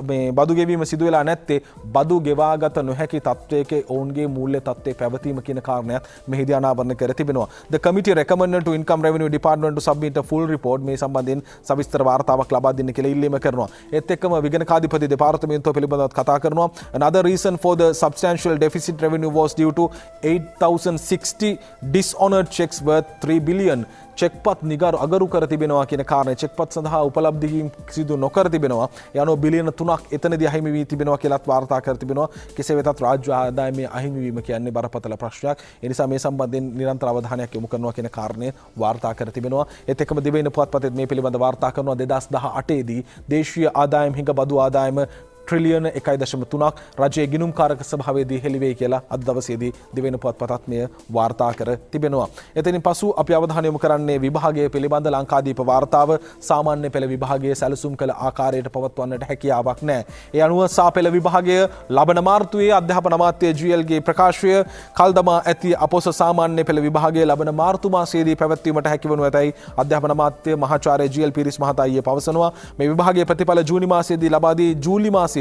මේ බදු ගෙවීම සිදු වෙලා නැත්තේ බදු ගෙවාගත නොහැකි තත්වයක ඔවුන්ගේ මූල්‍ය තත්ත්වයේ පැවතීම කියන කාරණයක් මෙහිදී අනාවරණ කර තිබෙනවා. The committee recommended to Income Revenue Department to submit a full report. මේ සම්බන්ධයෙන් සවිස්තර වාර්තාවක් ලබා දෙන්න කියලා ඉල්ලීම කරනවා. ඒත් එක්කම විගණකාධිපති දෙපාර්තමේන්තුව පිළිබඳව කතා කරනවා. Another reason for the substantial deficit revenue was due to 8,060 dishonored checks worth 3 billion. චෙක්පත් නිගරු අගරු කර තිබෙනවා කියන කාරණය චෙක්පත් සඳහා උපලබ්ධීම් සිදු නොකර තිබෙනවා. ඒ අනුව බිලියන 3ක් එතනදී අහිමි වී තිබෙනවා කියලාත් වාර්තා කර තිබෙනවා. කෙසේ වෙතත් රාජ්‍ය ආදායමේ අහිමි වීම කියන්නේ බරපතල ප්‍රශ්නයක්. ඒ නිසා මේ සම්බන්ධයෙන් නිරන්තර අවධානයක් යොමු කරනවා කියන කාරණය වාර්තා කර තිබෙනවා. ඒත් එක්කම දිවයින පුවත්පතේ මේ පිළිබඳ වාර්තා කරනවා 2018 දී දේශීය ආදායම හිඟ බදු ආදායම ට්‍රිලියන 1.3ක් රජයේ ගිණුම්කාරක සභාවේදී හෙළිවෙයි කියලා අද දවසේදී දිවයින පුවත්පතත් මෙය වාර්තා කර තිබෙනවා. එතනින් පසු අපි අවධානය යොමු කරන්නේ විභාගයේ පිළිබඳ ලංකාදීප වාර්තාව සාමාන්‍ය පෙළ විභාගයේ සැලසුම් කළ ආකාරයට පවත්වන්නට හැකියාවක් නැහැ. ඒ අනුව සා පෙළ විභාගය ලබන මාර්තුවේ අධ්‍යාපන අමාත්‍ය GLගේ ප්‍රකාශය කල් දමා ඇති අපොස සාමාන්‍ය පෙළ විභාගය ලබන මාර්තු මාසයේදී පැවැත්වීමට හැකිවනු ඇතැයි අධ්‍යාපන අමාත්‍ය මහාචාර්ය GL පිරිස් මහතා ඊයේ පවසනවා. මේ විභාගයේ ප්‍රතිඵල ජූනි මාසයේදී ලබා දී ජූලි මාසයේදී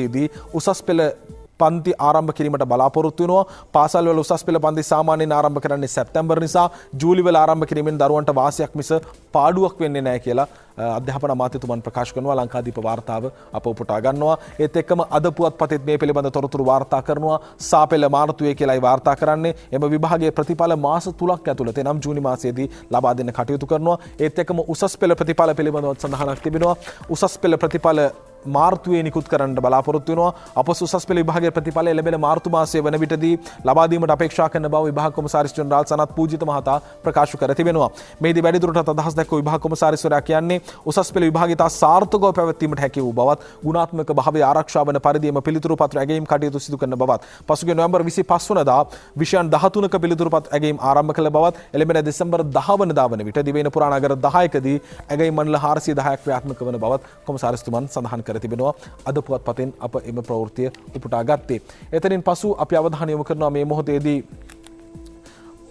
උසස් පෙළ පන්ති ආරම්භ කිරීමට බලාපොරොත්තු වෙනවා. පාසල් වල උසස් පෙළ පන්ති සාමාන්‍යයෙන් ආරම්භ කරන්නේ සැප්තැම්බර් නිසා ජූලි වල ආරම්භ කිරීමෙන් දරුවන්ට වාසියක් මිස පාඩුවක් වෙන්නේ නැහැ කියලා අධ්‍යාපන අමාත්‍යතුමන් ප්‍රකාශ කරනවා. ලංකාදීප වාර්තාව අප උපුටා ගන්නවා. ඒත් එක්කම අද පුවත්පතෙත් මේ පිළිබඳ තොරතුරු වාර්තා කරනවා. සා පෙළ මාර්තුවේ කියලායි වාර්තා කරන්නේ. එම විභාගයේ ප්‍රතිඵල මාස 3ක් ඇතුළත එනම් ජූනි මාසයේදී ලබා දෙන්න කටයුතු කරනවා. ඒත් එක්කම උසස් පෙළ ප්‍රතිඵල පිළිබඳව සඳහනක් තිබෙනවා. උසස් පෙළ ප්‍රතිඵල මාර්තුවේ නිකුත් කරන්න බලාපොරොත්තු වෙනවා. අපොස උසස් පෙළ විභාගයේ ප්‍රතිඵල ලැබෙන මාර්තු මාසයේ වන විටදී ලබා දීමට අපේක්ෂා කරන බව විභාග කොමසාරිස් ජෙනරාල් සනත් පූජිත මහතා ප්‍රකාශ කර තිබෙනවා. මේදී වැඩිදුරටත් අදහස් දැක්වූ විභාග කොමසාරිස්වරයා කියන්නේ උසස් පෙළ විභාගය තා සාර්ථකව පැවැත්වීමට හැකි වූ බවත් ගුණාත්මක භාවය ආරක්ෂා වන පරිදිම පිළිතුරු පත්‍ර ඇගයීම් කටයුතු සිදු කරන බවත් පසුගිය නොවැම්බර් 25 වනදා විෂයන් 13ක පිළිතුරු පත්‍ර ඇගයීම් ආරම්භ කළ බවත් එළඹෙන දෙසැම්බර් 10 වනදා වන විට දිවයින පුරා නගර 10කදී ඇගයීම් මණ්ඩල 410ක් ක්‍රියාත්මක වන බවත් කොමසාරිස්තුමන් සඳහන් කර තිබෙනවා. අද පුවත්පතෙන් අප එම ප්‍රවෘත්තිය උපුටා ගත්තේ. එතනින් පසු අපි අවධානය යොමු කරනවා මේ මොහොතේදී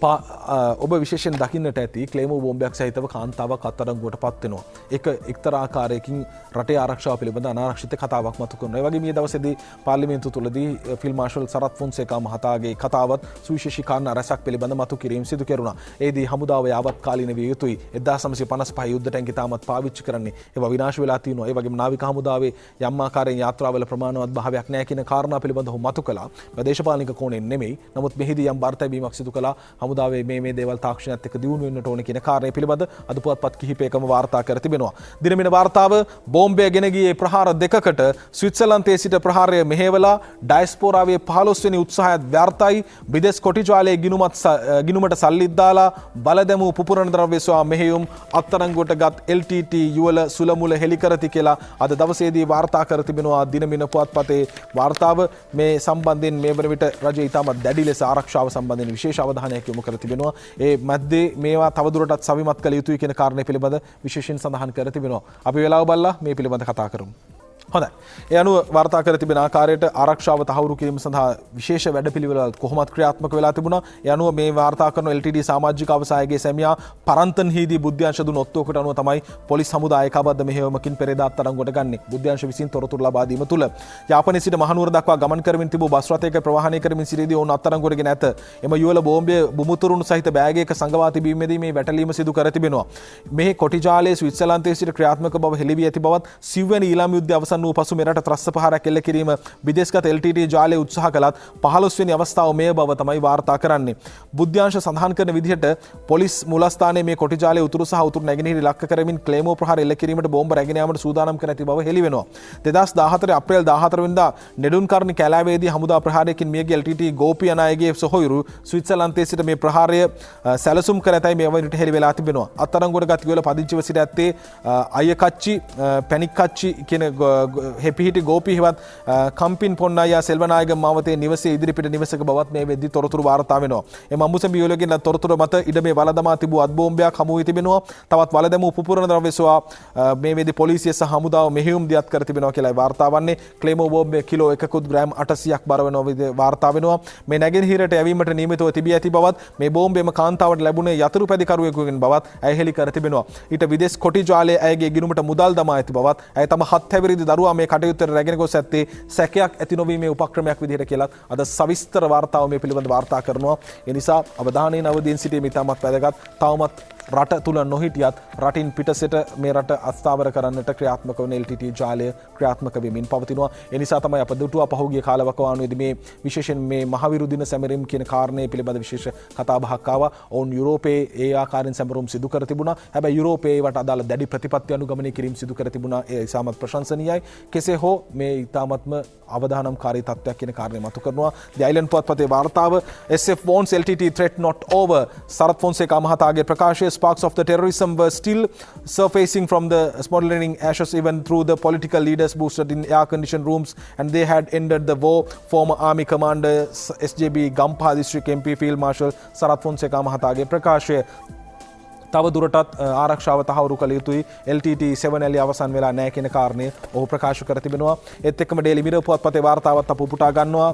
ඔබ විශේෂයෙන් දකින්නට ඇති ක්ලේමෝ බෝම්බයක් සහිතව කාන්තාවක් අත්අඩංගුවට පත් වෙනවා. ඒක එක්තරා ආකාරයකින් රටේ ආරක්ෂාව පිළිබඳ අනාරක්ෂිත කතාවක් මතු කරනවා. ඒ වගේම මේ දවසේදී පාර්ලිමේන්තුව තුලදී ෆිල්ඩ් මාර්ෂල් සරත් ෆොන්සේකා මහතාගේ කතාවත් සුවිශේෂී කාරණා රැසක් පිළිබඳ මතු කිරීම සිදු කෙරුණා. ඒදී හමුදාව යාවත් කාලීන විය යුතුයි. 1955 යුද්ධ ටැංකි තාමත් පාවිච්චි කරන්නේ. ඒවා විනාශ වෙලා තියෙනවා. ඒ වගේම නාවික හමුදාවේ යම් ආකාරයෙන් යාත්‍රාවල ප්‍රමාණවත් භාවයක් නැහැ කියන කාරණා පිළිබඳව මතු කළා. දේශපාලනික කෝණයෙන් නෙමෙයි. නමුත් මෙහිදී යම් බාර්තැබීමක් සිදු කළා. හමුදාවේ මේ දේවල් තාක්ෂණයත් එක්ක දියුණු වෙන්නට ඕන කියන කාරණය පිළිබඳ අද පුවත්පත් කිහිපයකම වාර්තා කර තිබෙනවා. දිනමින වාර්තාව බෝම්බය ගෙන ගියේ ප්‍රහාර දෙකකට ස්විට්සර්ලන්තයේ සිට ප්‍රහාරය මෙහෙवला ඩයස්පෝරාවේ 15 වෙනි උත්සාහයත් ව්‍යර්ථයි. විදේශ කොටිජාලයේ ගිණුමට සල්ලිත් දාලා බලදැමූ පුපුරන ද්‍රව්‍ය සොයා මෙහෙයුම් අත්අඩංගුවට ගත් LTT යුවල සුලමුල හෙළි කරති කියලා අද දවසේදී වාර්තා කර තිබෙනවා. දිනමින පුවත්පතේ වාර්තාව මේ සම්බන්ධයෙන් මේ වන විට රජය ඉතාමත් දැඩි ලෙස ආරක්ෂාව සම්බන්ධයෙන් විශේෂ අවධානයක් යොමු කර තිබෙනවා. ඒ මැද්දේ මේවා තවදුරටත් සවිමත් කළ යුතුයි කියන කාරණය පිළිබඳ විශේෂයෙන් සඳහන් කර තිබෙනවා. අපි වෙලාව බලලා මේ පිළිබඳ කතා කරමු. හොඳයි. ඒ අනුව වාර්තා කර තිබෙන ආකාරයට ආරක්ෂාව තහවුරු කිරීම සඳහා විශේෂ වැඩපිළිවෙළ කොහොමත් ක්‍රියාත්මක වෙලා තිබුණා. ඒ අනුව මේ වාර්තා කරන LTD සමාජික අවසායගේ සැමියා පරන්තන්හිදී බුද්ධ්‍යංශ දුන් ඔත්තුවකට අනුව තමයි පොලිස් හමුදා ඒකාබද්ධ මෙහෙයුමකින් පෙරේදා අත්අඩංගුවට ගන්නේ. බුද්ධ්‍යංශ විසින් තොරතුරු ලබා දීම තුළ යාපනයේ සිට මහනුවර දක්වා ගමන් කරමින් තිබූ බස් රථයක ප්‍රවාහනය කරමින් සිටියදී ඔවුන් අත්අඩංගුවට ගෙන ඇත. එම යුවල බෝම්බය බුමුතුරුණු සහිත බෑගයක සංගවා තිබීමේදී මේ වැටලීම සිදු කර තිබෙනවා. මේ කොටිජාලයේ ස්විට්සර්ලන්තයේ සිට ක්‍රියාත්මක බව හෙළි වී ඇති බවත් සිව්වැනි ඊළාම් යුද්ධය අවසන් වූ පසු මෙරට ප්‍රහාරයක් එල්ල කිරීම විදේශගත LTT ජාලය උත්සාහ කළත් 15 වෙනි අවස්ථාව මේ බව තමයි වාර්තා කරන්නේ. බුද්ධ්‍යංශ සඳහන් කරන විදිහට පොලිස් මූලස්ථානයේ මේ කොටි ජාලය උතුරු සහ උතුරු නැගෙනහිර ඉලක්ක කරමින් ක්ලේමෝ ප්‍රහාර එල්ල කිරීමට බෝම්බ රැගෙන යාමට සූදානම් කර ඇති බව හෙළි වෙනවා. 2014 අප්‍රේල් 14 වෙනිදා නෙඩුන්කර්ණි කැලෑවේදී හමුදා ප්‍රහාරයකින් මියගිය LTT ගෝපි අනායගේ සොහොයුරු ස්විට්සර්ලන්තයේ සිට මේ ප්‍රහාරය සැලසුම් කර ඇතයි මේ වනිට හෙළි වෙලා තිබෙනවා. අත්අඩංගුවට ගත් යුවල පදිංචිව සිට ඇත්තේ අයකච්චි පැනික්කච්චි කියන හෙපිහිටි ගෝපීහිවත් කම්පින් පොන්නයා සෙල්වනායක මාවතේ නිවසේ ඉදිරිපිට නිවසක බවත් මේ වෙද්දී තොරතුරු වාර්තා වෙනවා. එම අමුසැමි යුවලගෙන් තොරතුරු මත ඉඩමේ වලදමා තිබූ අත්බෝම්බයක් හමු වී තිබෙනවා. තවත් වලදමූ පුපුරන ද්‍රව්‍ය සොයා මේ වෙද්දී පොලිසිය සහ හමුදාව මෙහෙයුම් දියත් කර තිබෙනවා කියලා වාර්තා වන්නේ. ක්ලේමෝ බෝම්බය කිලෝ 1 ග්‍රෑම් 800ක් බර වෙනවා විදිහට වාර්තා වෙනවා. මේ නැගෙනහිරට යැවීමට නියමිතව තිබී ඇති බවත් මේ බෝම්බයම කාන්තාවට ලැබුණේ යතුරු පැදිකරුවෙකුගෙන් බවත් ඇය හෙළි කර තිබෙනවා. ඊට විදේශ කොටිජාලයේ ඇයගේ ගිණුමට මුදල් දමා ඇති බවත් ඇය තම 7 හැවිරිදි දරුවා මේ කටයුත්තට රැගෙන ගොස් ඇත්තේ සැකයක් ඇති නොවීමේ උපක්‍රමයක් විදිහට කියලා අද සවිස්තර වාර්තාව මේ පිළිබඳ වාර්තා කරනවා. ඒ නිසා අවධානයෙන් අවදීන් සිටීම ඉතාමත් වැදගත්. තවමත් රට තුල නොහිටියත් රටින් පිටසට මේ රට අස්ථාවර කරන්නට ක්‍රියාත්මක වන LTT ජාලය ක්‍රියාත්මක වෙමින් පවතිනවා. ඒ නිසා තමයි අප දුටුවා පහුගිය කාලවකවානුවේදී මේ විශේෂයෙන් මේ මහවිරු දින සැමරීම් කියන කාරණේ පිළිබඳ විශේෂ කතාබහක් ආවා. ඔවුන් යුරෝපයේ ඒ ආකාරයෙන් සැමරුම් සිදු කර තිබුණා. හැබැයි යුරෝපයේ ඒවට අදාළ දැඩි ප්‍රතිපත්ති අනුගමනය කිරීම සිදු කර තිබුණා. ඒ ඉතාමත් ප්‍රශංසනීයයි. කෙසේ හෝ මේ ඉතාමත්ම අවදානම්කාරී තත්ත්වයක් කියන කාරණේ මතු කරනවා. The Island පුවත්පතේ වාර්තාව SF warns LTT threat not over. Sarath Fonseka මහතාගේ ප්‍රකාශය sparks of the terrorism were still surfacing from the smoldering ashes even through the political leaders boosted in air-conditioned rooms and they had ended the war. Former army commander SJB Gampha district MP field marshal Sarath Fonseka මහතාගේ ප්‍රකාශය. තව දුරටත් ආරක්ෂාව තහවුරු කළ යුතුයි. LTT 7 ඇලි අවසන් වෙලා නැහැ කියන කාරණය ඔහු ප්‍රකාශ කර තිබෙනවා. ඒත් එක්කම Daily Mirror පුවත්පතේ වාර්තාවත් අප උපුටා ගන්නවා.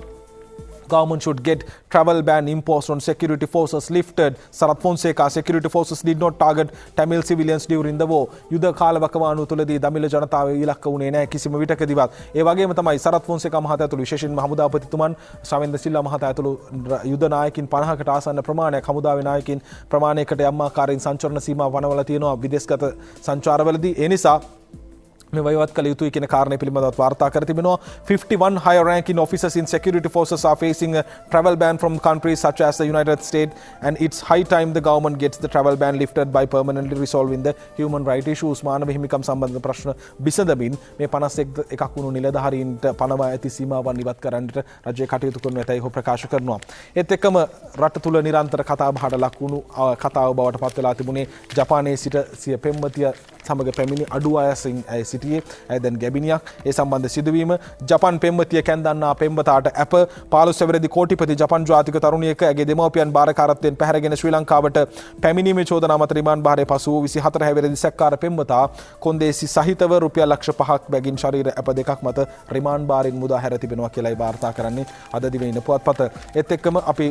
Government should get travel ban imposed on security forces lifted. Sarath Fonseca, security forces did not target Tamil civilians during the war. යුද කාලවකවානුව තුළදී දමිළ ජනතාව ඉලක්ක වුණේ නැහැ කිසිම විටකදීවත්. ඒ වගේම තමයි සරත් ෆොන්සේකා මහතා ඇතුළු විශේෂයෙන්ම හමුදාපතිතුමන් ශවෙන්ද්‍ර සිල්වා මහතා ඇතුළු යුද නායකින් 50කට ආසන්න ප්‍රමාණයක් හමුදාවේ නායකින් ප්‍රමාණයකට යම් ආකාරයෙන් සංචරණ සීමා වනවලා තියෙනවා විදේශගත සංචාරවලදී. ඒ නිසා මේ වයවත් කළ යුතුයි කියන කාරණය පිළිබඳව වාර්තා කර තිබෙනවා. 51 higher ranking officers in security forces are facing a travel ban from countries such as the United States and it's high time the government gets the travel ban lifted by permanently resolving the human rights issues. මානව හිමිකම් සම්බන්ධ ප්‍රශ්න විසඳමින් මේ 51 එකක් වුණු නිලධාරීන්ට පනවා ඇති සීමාවන් ඉවත් කරන්නට රජය කටයුතු කරනු ඇතැයි ඔහු ප්‍රකාශ කරනවා. ඒත් එක්කම රට තුල නිරන්තර කතාබහට ලක් වුණු කතාව බවට පත් වෙලා තිබුණේ ජපානයේ සිට සිය පෙම්වතිය සමග පැමිණි අඩු අයසින් සිටියේ ඇය දැන් ගැබිනියක්. ඒ සම්බන්ධ සිදුවීම ජපන් පෙම්වතිය කැන්දන්නා පෙම්වතාට අප 15 වෙනිදි කෝටිපති ජපන් ජාතික තරුණියක ඇගේ දෙමව්පියන් බාරකාරත්වයෙන් පැහැරගෙන ශ්‍රී ලංකාවට පැමිණීමේ චෝදනා මත රිමාන්ඩ් භාරයේ පසු 24 වෙනිදි සැකකාර පෙම්වතා කොන්දේසි සහිතව රුපියල් ලක්ෂ 5ක් බැගින් ශරීර අප දෙකක් මත රිමාන්ඩ් භාරයෙන් මුදා හැර තිබෙනවා කියලායි වාර්තා කරන්නේ අද දිවයින පුවත්පත. ඒත් එක්කම අපි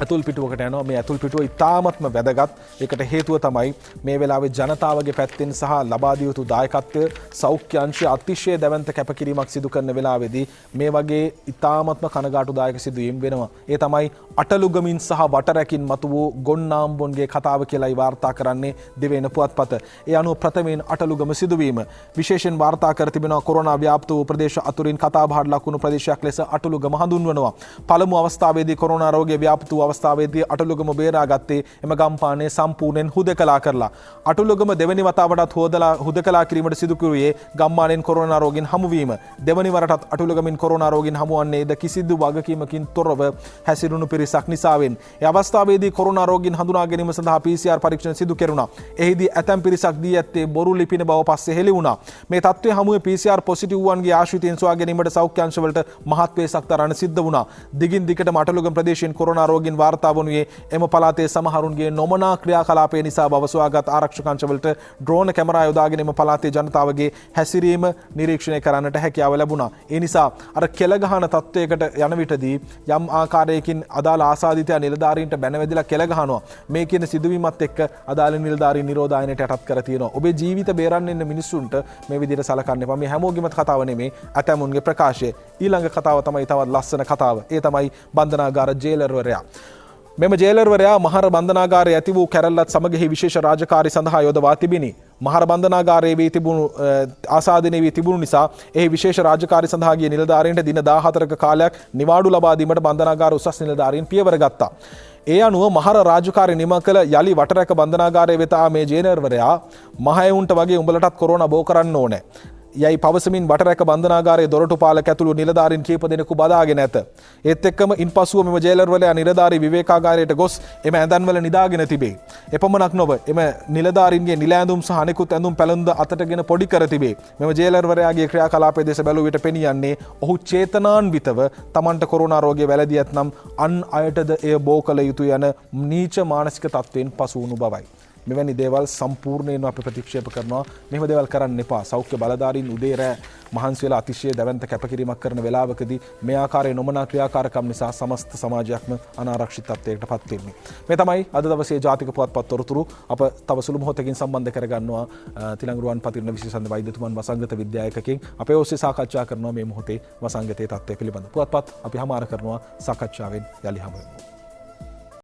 ඇතුල් පිටුවකට යනවා. මේ ඇතුල් පිටුව ඉතාමත්ම වැදගත්. ඒකට හේතුව තමයි මේ වෙලාවේ ජනතාවගේ පැත්තෙන් සහ ලබා දිය යුතු දායකත්වය සෞඛ්‍ය අංශය අතිශය දැවැන්ත කැපකිරීමක් සිදු කරන වෙලාවේදී මේ වගේ ඉතාමත්ම කනගාටුදායක සිදුවීම් වෙනවා. ඒ තමයි අටලුගමින් සහ වටරැකින් මතු වූ ගොන්නාම්බොන්ගේ කතාව කියලායි වාර්තා කරන්නේ දිවයින පුවත්පත. ඒ අනුව ප්‍රථමයෙන් අටලුගම සිදුවීම විශේෂයෙන් වාර්තා කර තිබෙනවා. කොරෝනා ව්‍යාප්ත වූ ප්‍රදේශ අතුරින් කතාබහට ලකුණු ප්‍රදේශයක් ලෙස අටලුගම හඳුන්වනවා. පළමු අවස්ථාවේදී කොරෝනා රෝගය ව්‍යාප්ත වූ අවස්ථාවේදී අටලුගම බේරාගත්තේ එම ගම්පානය සම්පූර්ණයෙන් හුදකලා කරලා. අටලුගම දෙවැනි වතාවටත් හුදකලා කිරීමට සිදු කරුවේ ගම්මානයෙන් කොරෝනා රෝගීන් හමුවීම. දෙවැනි වරටත් අටලුගමින් කොරෝනා රෝගීන් හමුවන්නේද කිසිදු වගකීමකින් තොරව හැසිරුණු පිරිසක් නිසාවෙන්. ඒ අවස්ථාවේදී කොරෝනා රෝගීන් හඳුනා ගැනීම සඳහා PCR පරීක්ෂණ සිදු කෙරුණා. එහිදී ඇතැම් පිරිසක් දී ඇත්තේ බොරු ලිපින බව පස්සේ හෙළි වුණා. මේ තත්ත්වයේ හමුවේ PCR පොසිටිව් වන්ගේ ආශ්‍රිතයන් සොයා ගැනීමට සෞඛ්‍ය අංශවලට මහත් වේසක් දරන්න සිද්ධ වුණා. දිගින් දිගටම අටලුගම ප්‍රදේශයෙන් කොරෝනා රෝගීන් වාර්තා වනුයේ එම පළාතේ සමහරුන්ගේ නොමනා ක්‍රියාකලාපය නිසා බව සොයාගත් ආරක්ෂක අංශවලට ඩ්‍රෝන කැමරා යොදාගෙන එම පළාතේ ජනතාවගේ හැසිරීම නිරීක්ෂණය කරන්නට හැකියාව ලැබුණා. ඒ නිසා අර කෙලගහන තත්ත්වයකට යන විටදී යම් ආකාරයකින් අදාළ ආසාදිතයා නිලධාරීන්ට බැනවැදිලා කෙලගහනවා. මේ කියන සිදුවීමත් එක්ක අදාළ නිලධාරීන් නිරෝධායනයට යටත් කර තියෙනවා. ඔබේ ජීවිත බේරන්න ඉන්න මිනිස්සුන්ට මේ විදිහට සලකන්න එපා. මේ හැමෝගෙම කතාව නෙමේ ඇතැමුන්ගේ ප්‍රකාශය. ඊළඟ කතාව තමයි තවත් ලස්සන කතාව. ඒ තමයි බන්ධනාගාර ජේලර්වරයා. මෙම ජේලර්වරයා මහර බන්ධනාගාරයේ ඇති වූ කැරැල්ලත් සමග විශේෂ රාජකාරී සඳහා යොදවා තිබිණි. මහර බන්ධනාගාරයේ වී තිබුණු ආසාදනය වී තිබුණු නිසා එහි විශේෂ රාජකාරී සඳහා ගිය නිලධාරීන්ට දින 14ක කාලයක් නිවාඩු ලබා දීමට බන්ධනාගාර උසස් නිලධාරීන් පියවර ගත්තා. ඒ අනුව මහර රාජකාරී නිම කළ යලි වටරැක බන්ධනාගාරයේ වෙත මේ ජේලර්වරයා මහයවුන්ට වගේ උඹලටත් කොරෝනා බෝ කරන්න ඕනේ යයි පවසමින් වටරැක බන්ධනාගාරයේ දොරටු පාලක ඇතුළු නිලධාරීන් කීප දෙනෙකු බදාගෙන ඇත. ඒත් එක්කම ඉන්පසුව මෙම ජේලර්වරයා නිලධාරී විවේකාගාරයට ගොස් එම ඇඳන්වල නිදාගෙන තිබේ. එපමණක් නොව එම නිලධාරීන්ගේ නිල ඇඳුම් සහ අනෙකුත් ඇඳුම් පැළඳ අතටගෙන පොඩි කර තිබේ. මෙම ජේලර්වරයාගේ ක්‍රියාකලාපයේ දෙස බැලුව විට පෙනී යන්නේ ඔහු චේතනාන්විතව තමන්ට කොරෝනා රෝගය වැළදී ඇතනම් අන් අයටද එය බෝ කළ යුතු යන නීච මානසික තත්ත්වයෙන් පසු වුණු බවයි. මෙවැනි දේවල් සම්පූර්ණයෙන්ම අපි ප්‍රතික්ෂේප කරනවා. මෙහෙම දේවල් කරන්න එපා. සෞඛ්‍ය බලධාරීන් උදේ රැ මහන්සි වෙලා අතිශය දැවැන්ත කැපකිරීමක් කරන වෙලාවකදී මේ ආකාරයේ නොමනා ක්‍රියාකාරකම් නිසා සමස්ත සමාජයක්ම අනාරක්ෂිත තත්ත්වයකට පත් වෙන්නේ. මේ තමයි අද දවසේ ජාතික පුවත්පත් තොරතුරු. අප තව සුළු මොහොතකින් සම්බන්ධ කරගන්නවා තිලංගුරුවන් පතිරණ විශේෂ වෛද්‍යතුමන් වසංගත විද්‍යායකකින්. අපේ ඔස්සේ සාකච්ඡා කරනවා මේ මොහොතේ වසංගතයේ තත්ත්වය පිළිබඳ. පුවත්පත් අපි හමාර කරනවා සාකච්ඡාවෙන් යලි හමු වෙමු.